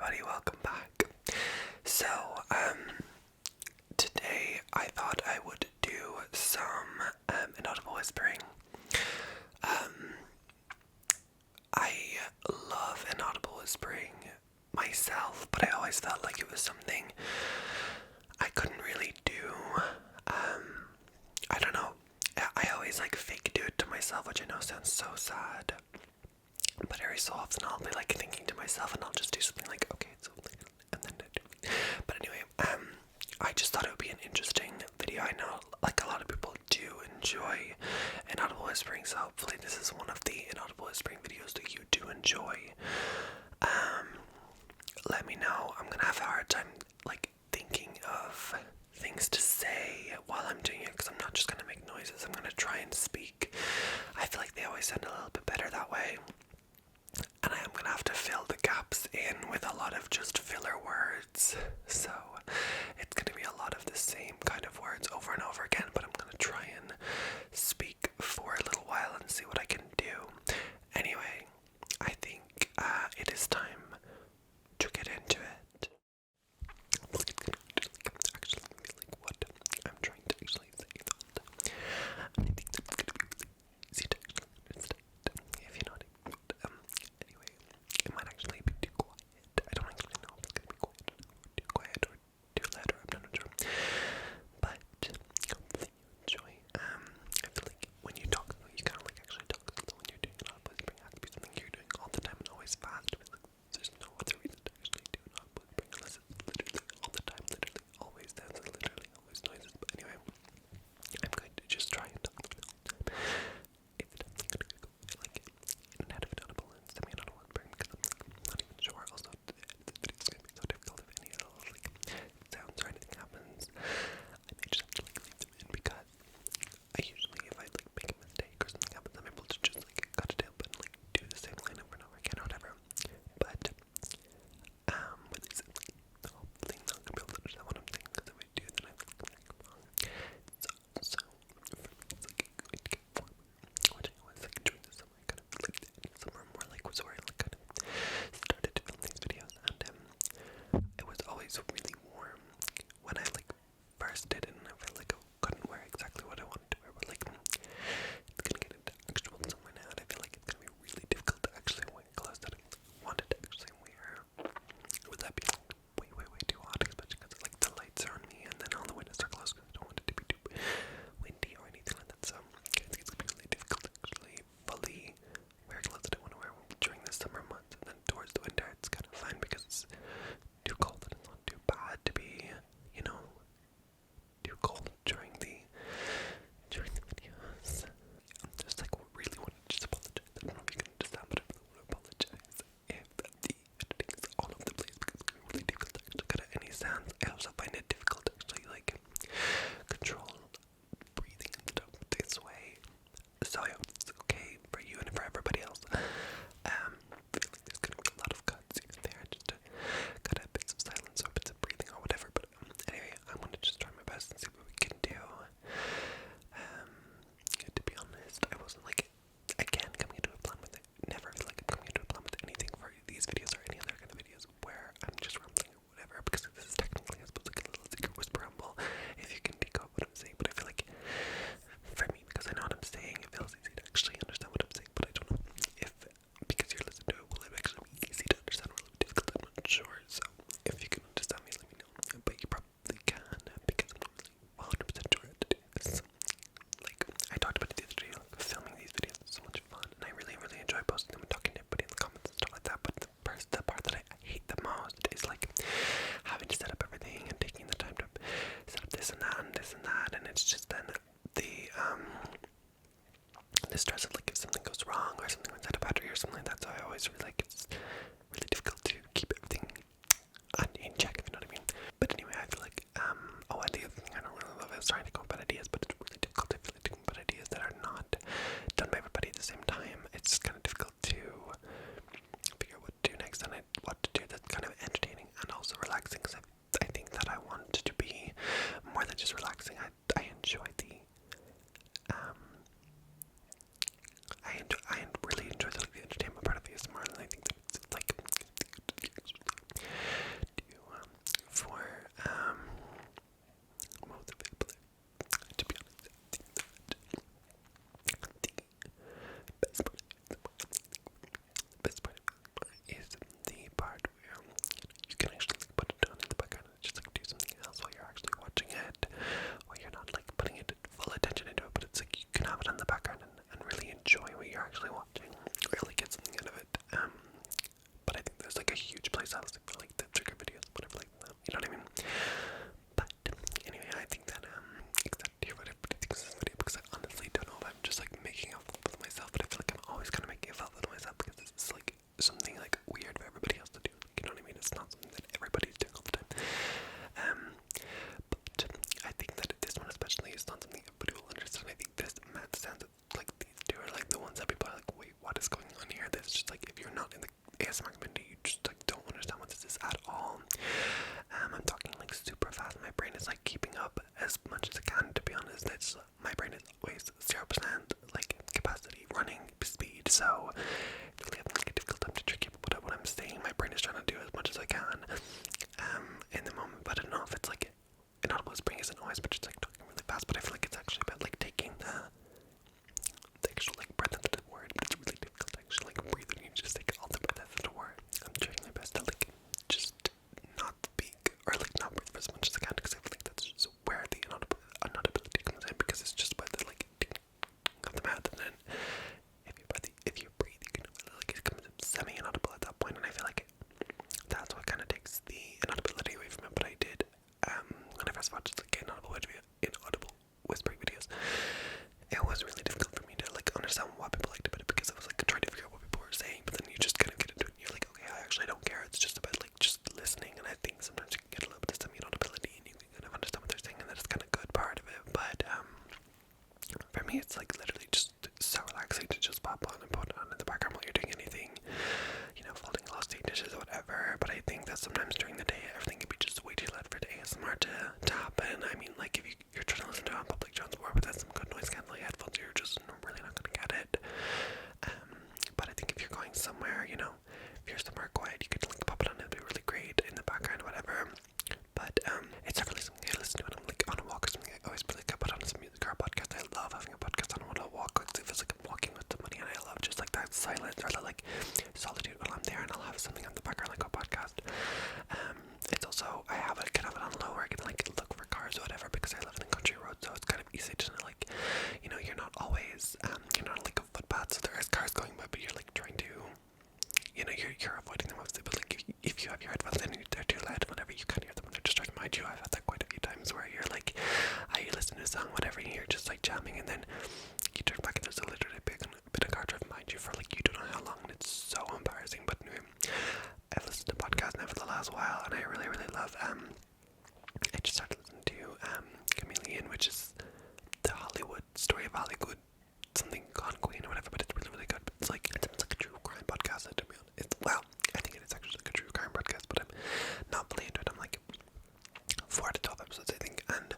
everybody, welcome back. So, today I thought I would do some inaudible whispering. I love inaudible whispering myself, but I always felt like it was something I couldn't really do. I don't know. I always fake do it to myself, which I know sounds so sad. But every so often I'll be thinking to myself and I'll just do something okay, so and then I do. But anyway, I just thought it would be an interesting video. I know a lot of people do enjoy inaudible whispering, so hopefully this is one of the inaudible whispering videos that you do enjoy. Let me know. I'm gonna have a hard time thinking of things to say while I'm doing it, because I'm not just gonna make noises. I'm gonna try and speak. I feel like they always sound a little bit better that way. And I am going to have to fill the gaps in with a lot of just filler words. So it's going to be a lot of the same kind of words over and over again, but I'm going to try and speak for a little while and see what I can do. Anyway, I think it is time to get into it. Actually, what I'm trying to actually say. I think that's going to be really easy to actually understand, if you know what I mean. Anyway, it might actually be too quiet. I don't actually know if it's going to be quiet or too loud, or I'm not sure. But hopefully you enjoy. I feel like when you talk, you kind of actually talk slow when you're doing it. Whispering has to be something you're doing all the time and always fast. There's no other reason to actually do not whispering unless it's literally all the time, literally always sounds, literally always noises. But anyway, I'm going to just try and talk for the whole time. It's definitely going to go in and out of inaudible and semi-inaudible whispering, because I'm not even sure. Also, it's going to be so difficult if any little sounds or anything happens. I may just have to leave them in, because I usually, if I make a mistake or something happens, I'm able to just cut it out and do the same line over and over again or whatever. But with these, hopefully not gonna be able to understand what I'm saying, because if I do, then I feel like I'm wrong. So for me, it's going to get warmer, which I always during the summer. I kind of the summer more was where I kind of started to film these videos, and it was always really warm when I first did it, and I felt like I couldn't wear exactly what I wanted to wear. But it's gonna get into actual summer now, and I feel like it's gonna be really difficult to actually wear clothes that I wanted to actually wear. Would that be way too hot, especially because the lights are on me and then all the windows are closed, because I don't want it to be too windy or anything like that. So I think it's gonna be really difficult to actually fully wear clothes that I want to wear during the summer months, and then towards the winter it's kind of fine because it's too cold and it's not too bad to be, too cold during the videos. I'm just really want to just apologize. I don't know if you can understand, but I really want to apologize if the editing is all over the place, because it's going to be really difficult to actually cut out any sounds. I also find it difficult to actually control breathing and stuff this way. So I hope it's okay for you and for everybody else. I feel like there's gonna be a lot of cuts here and there, just to cut out bits of silence or bits of breathing or whatever. But anyway, I'm gonna just try my best and see what we can do. To be honest, I wasn't again coming into a plan with it. Never feel like I'm coming into a plan with anything for these videos or any other kind of videos where I'm just rambling or whatever, because this is technically, I suppose, a little secret whisper ramble, if you can pick up what I'm saying. But I feel like for me, because I know what I'm saying, it feels easy to actually understand what I'm saying. But I don't know if, because you're listening to it, will it actually be easy to understand or will it be difficult? I'm not sure. So if you can understand me, let me know. But you probably can, because I'm not really 100% sure how to do this. I talked about it the other day, filming these videos is so much fun, and I really enjoy posting them and talking to everybody in the comments and stuff like that. But the part that I hate the most is having to set up everything and taking the time to set up this and that and this and that, and it's just then the stress of if something goes wrong or something runs out of battery or something like that. So I always really it's really difficult to keep everything in check, if you know what I mean. But anyway, I feel the other thing I don't really love is trying to come up with ideas, but it's really difficult to come up with ideas that are not done by everybody at the same time. It's just kind of difficult to figure out what to do next and what to do that's kind of entertaining and also relaxing, because I think that I want to be more than just relaxing. I enjoy the I really enjoy the entertainment part of ASMR, and inaudible. I'm talking like super fast. My brain is like keeping up as much as it can, to be honest. It's my brain is always 0% like capacity running speed, so it's really having like a difficult time to keep up with what I'm saying. My brain is trying to do as much as I can in the moment, but I don't know if it's like inaudible brain isn't always, but it's like talking really fast. But I feel like it's actually about like taking the actual like breath into the word, but it's really difficult to actually like breathe when you just take all the breath into the word. I'm trying my best to like just not speak or like not breathe for as much as I can, because I feel like that's just where the inaudibility comes in, because it's just by the like of the mouth, and then if you breathe, you can like it becomes semi-inaudible at that point, and I feel like that's what kind of takes the inaudibility away from it. But I did when I first watched like inaudible whispering videos, it was really difficult for me to like understand why people liked it, because I was like trying to figure out what people were saying. But then you just kind of get into it and you're like, okay, I actually don't care, it's just about like just listening. And I think sometimes you can get a little bit of semi-inaudibility and you can kind of understand what they're saying, and that is kind of good part of it. But for me, it's like literally just so relaxing to just pop on and put it on in the background while you're doing anything, you know, folding clothes, doing dishes or whatever. But I think that sometimes during the day, everything can be just way too loud for the ASMR to happen. I mean, like if you're trying to listen to it on public transport without some good noise cancelling headphones, you're just really not going to get it. But I think if you're going somewhere, you know, if you're somewhere quiet, you could like pop it on, it'd be really great in the background or whatever. But it's definitely something I listen to when I'm like on a walk or something. I always put on some music or a podcast. I love having a podcast on while I walk. Like, it feels like I'm walking with somebody, and I love just like that silence or that like solitude while I'm there, and I'll have something on the background like a podcast. It's also I can have it on low where I can like look for cars or whatever, because I live in the country road, so it's kind of easy to like, you know, you're not always you're not like a footpath, so there is cars going by, but you're like trying to, you know, you're avoiding them obviously. But like if you have your headphones in and they're too loud, whatever, you can't hear them, and they're just trying to mind you. I've had that quite a few times where you're like, you listen to a song, whatever, and you're just like jamming, and then you turn back and there's a literally bit of car driving behind you for like you don't know how long, and it's so embarrassing. But anyway, I've listened to podcasts now for the last while, and I really love I just started listening to Chameleon, which is the Hollywood story of Hollywood, something gone queen or whatever, but it's really good. But it's like a true crime podcast, to be honest. Well, I think it is actually like a true crime podcast, but I'm not playing into it. I'm like 4 to 12 episodes, I think, and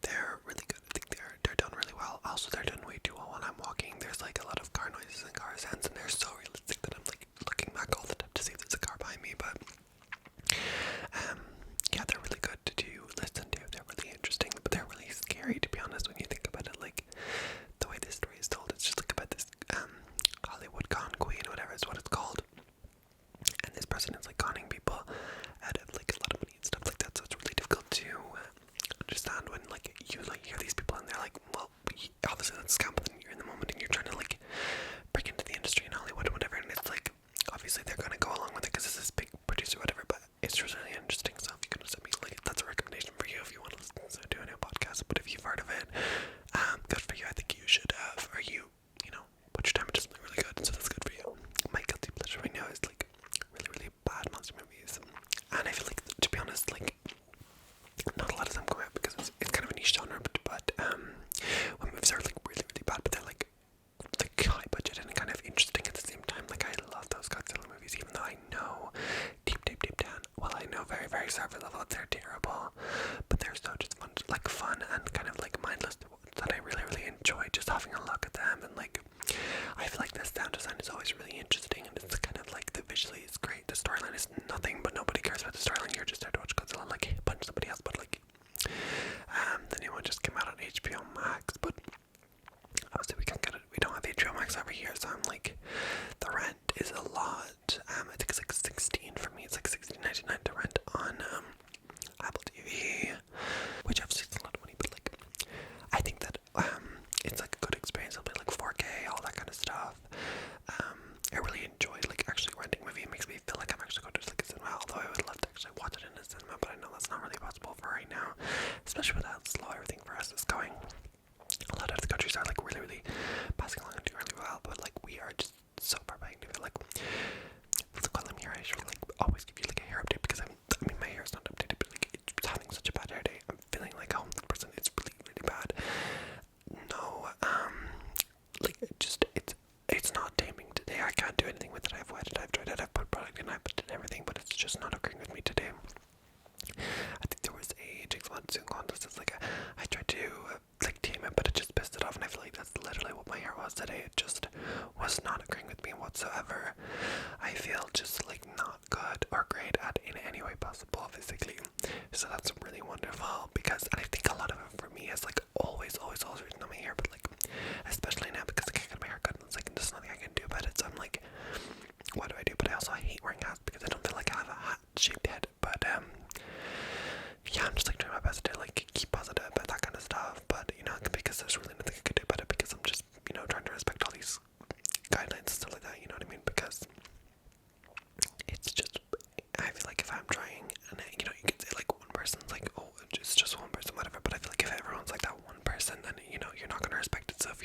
they're really good. I think they're done really well. Also, they're done way too well while I'm walking. There's like a lot of car noises and car sounds, and they're so realistic that I'm like looking back all the time to see if there's a car behind me. But yeah, they're really good to listen to. They're really interesting, but they're really scary, to be honest, when you think about it. Like the way this story is told, it's just like about this Hollywood con queen, whatever is what it's called, and this person is like conning people out of like a lot of money and stuff like that. So it's really difficult to understand when like you like hear these people and they're like, well, obviously that's a scam, but then you're in the moment and you're trying to like break into the industry in Hollywood or whatever, and it's like obviously they're gonna go along with it because it's this big producer or whatever. But it's just really interesting. So if you can send me like, that's a recommendation for you if you want to listen to a new podcast. But if you've heard of it, good for you. I think you should have, or you know, put your time into something really good, so that's good for you. My guilty pleasure right now is like really bad monster movies, and I feel like, to be honest, like not a lot of them come out because it's kind of a niche genre, but when movies are like really bad, but they're like high budget and kind of interesting at the same time. Like I love those Godzilla movies, even though I know deep down, well, I know very surface level that they're terrible, but they're so just fun and kind of like mindless that I really enjoy just having a look at them. And like I feel like the sound design is always really interesting, and it's kind of like the visually is great. The storyline is nothing, but nobody cares about the storyline. You're just there to watch Godzilla like punch somebody else. But like the new one just came out on HBO Max, but obviously we can't get it. We don't have HBO Max over here, so I'm like, the rent is a lot. I think it's like 16 for me. It's like $16.99 to rent on Apple TV, which obviously is a lot of money, but like I think that it's like a good experience. It'll be like 4K, all that kind of stuff. I really enjoy like actually renting a movie. It makes me feel like I'm actually going to like a cinema, although I would love to actually watch it in a cinema, but I know that's not really possible for right now, especially with how slow everything for us is going. A lot of the countries are like really passing along and doing really well, but like we are just so far behind. I feel like just like not good or great at in any way possible physically. So that's really wonderful because, and I think a lot of it for me is like always reaching on my hair, but like especially now because I can't get my hair cut and it's like there's nothing I can do about it. So I'm like, what do I do? But I also hate wearing hats because I don't feel like I have a hat shaped head. But yeah, I'm just like trying my best to like keep positive about that kind of stuff. But you know, because there's really nothing I can do about it because I'm just, you know, trying to respect all these guidelines and stuff like that, you know what I mean? Because it's just, I feel like if I'm trying, and you know, you can say like one person's like, oh, it's just one person, whatever, but I feel like if everyone's like that one person, then, you know, you're not going to respect it. So if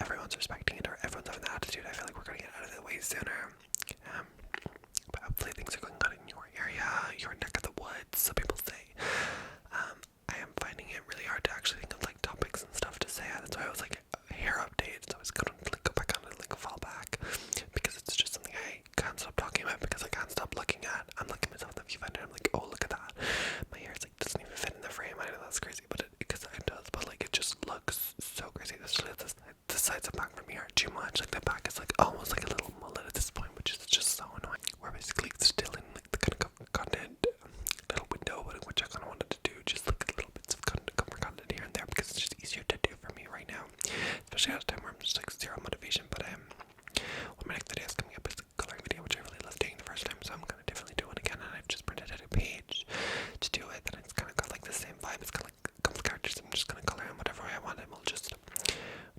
everyone's respecting it, or everyone's having that attitude, I feel like we're going to get out of it way sooner. But hopefully things are going on in your area, your neck of the woods, so people say. I am finding it really hard to actually think of like topics and stuff to say. That's why I was like, hair updates, so I was going to like go back on it, like fall back, because it's just something I can't stop talking about, because I can't stop looking at. I'm looking at myself in the viewfinder, I'm like, oh, look at that, my hair is like doesn't even fit in the frame. I know that's crazy, but because it does, but like it just looks so crazy. Especially the sides of back from here are too much. Like the back is like almost like a little mullet at this point, which is just so annoying. We're basically still in like the kind of content little window, which I kind of wanted to do, just like little bits of cover content here and there, because it's just easier to do for me right now, especially at a time where I'm just like zero motivation. But one of my next videos coming up is the coloring video, which I really loved doing the first time, so I'm gonna definitely do it again. And I've just printed out a page to do it, and it's kind of got like the same vibe. It's got like a couple of characters. I'm just gonna color in whatever I want, and we'll just,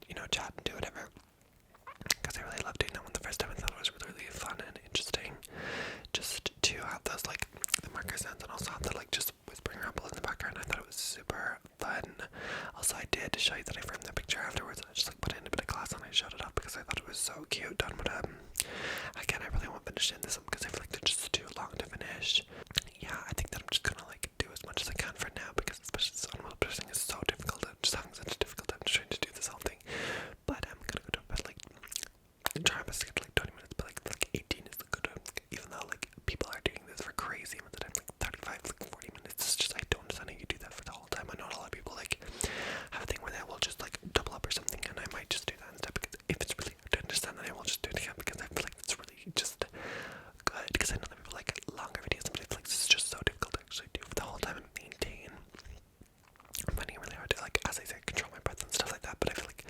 you know, chat and do whatever. Because I really loved doing that one the first time. I thought it was really, really fun and interesting, just to have those like the marker sounds, and also have the like just whispering ramble in the background. I thought it was super fun. Also, I did show you that I framed the picture afterwards, and I just like put it in a bit of glass and I showed it off because I thought it was so cute. Done with again, I really won't finish in this one because I feel like they're just too long to finish. Yeah, I think that I'm just gonna like do as much as I can for now, because especially this unwell pressing is so difficult. I'm just having such a difficult time trying to do this whole thing. But I'm gonna go to bed like try my best to get to like 20 minutes, but like 18 is the good one. Even though like people are doing this for crazy amounts of time, like 35, like 40 minutes. It's just, I don't understand how you do that for the whole time. I know a lot of people like have a thing where they will just like double up or something, and I might just do that instead, because if it's really hard to understand, then I will just do it again, because I feel like it's really just good. Because I know that people like longer videos, but I feel like this is just so difficult to actually do for the whole time and maintain. I'm finding it really hard to, like, as I say, control my breath and stuff like that, but I feel like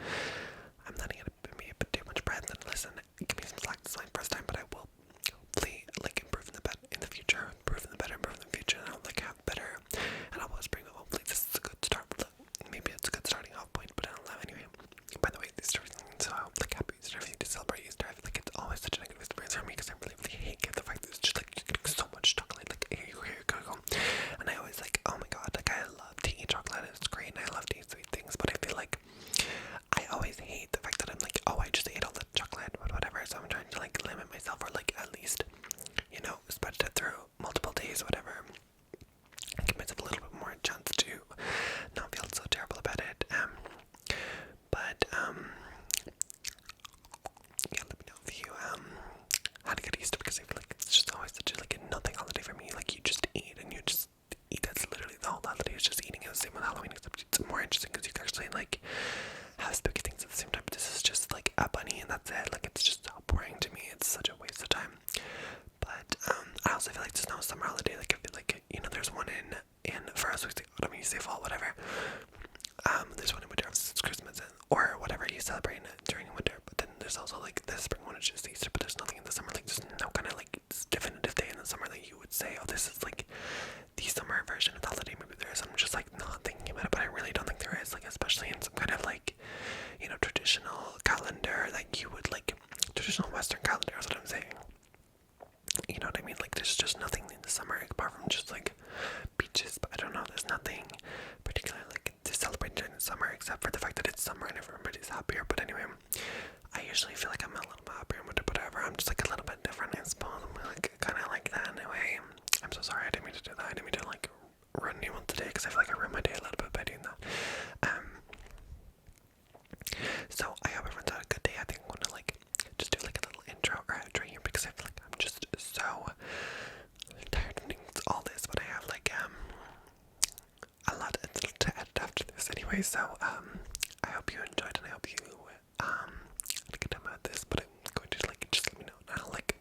I'm letting it be a bit too much breath. And listen, give me some slack. This is my first time, but I will hopefully like improve in the future, improve in the future, and I'll like have better, and I'll always bring up, hopefully this is a good start. Maybe it's a good starting off point, but I don't know. Anyway, by the way, Easter is so like happy Easter, everything to celebrate Easter. I feel like it's always such a negative experience for me, because I really, really hate the fact that it's just like you're getting so much chocolate. Like here you go, and I always like, oh my god, like I love to eat chocolate, it's great, and I love to eat sweet things, but I feel like I always hate the fact that I'm like, oh, I just ate all the chocolate, but whatever. So I'm trying to like limit myself, or like at least, you know, spread it through multiple days, whatever. Give myself a little bit more chance to not feel so terrible about it. But yeah, let me know if you how to get used to it, because I feel like it's just always such a like a nothing holiday for me. Like you just eat and you just eat. That's literally the whole holiday, is just eating. It's the same with Halloween, except it's more interesting because you can actually like have spooky things at the same time. But this is just like a bunny and that's it. Like it's just so boring to me. It's such a waste of time. But I also feel like there's no summer holiday. Like I feel like, you know, there's one in for us we say autumn, you say fall, whatever. There's one in winter, it's Christmas, or whatever you celebrate during winter. But then there's also like the spring one, which is Easter. But there's nothing in the summer. Like there's no kind of like definitive day in the summer that you would say, oh, this is like the summer version of the holiday. Maybe there is. I'm just like not thinking about it, but I really don't think there is. Like especially in some kind of like, you know, traditional calendar that you would like, traditional Western calendar is what I'm saying. You know what I mean? Like there's just nothing in the summer apart from just like beaches. But I don't know, there's nothing particularly like to celebrate during the summer, except for the fact that it's summer and everybody's happier. But anyway, I usually feel like I'm a little bit happier in winter, but whatever. I'm just like a little bit different, I suppose. I'm like kind of like that anyway. I'm so sorry, I didn't mean to do that. I didn't mean to like ruin anyone today, because I feel like I ruined my day a little bit by doing that. So I hope everyone's had a good day. I think I'm gonna like just do like a little intro or outro here, because I feel like I'm just so tired of doing all this, but I have like a lot to edit after this anyway. So I hope you enjoyed, and I hope you had a good time about this. But I'm going to like just let me know, and I'll like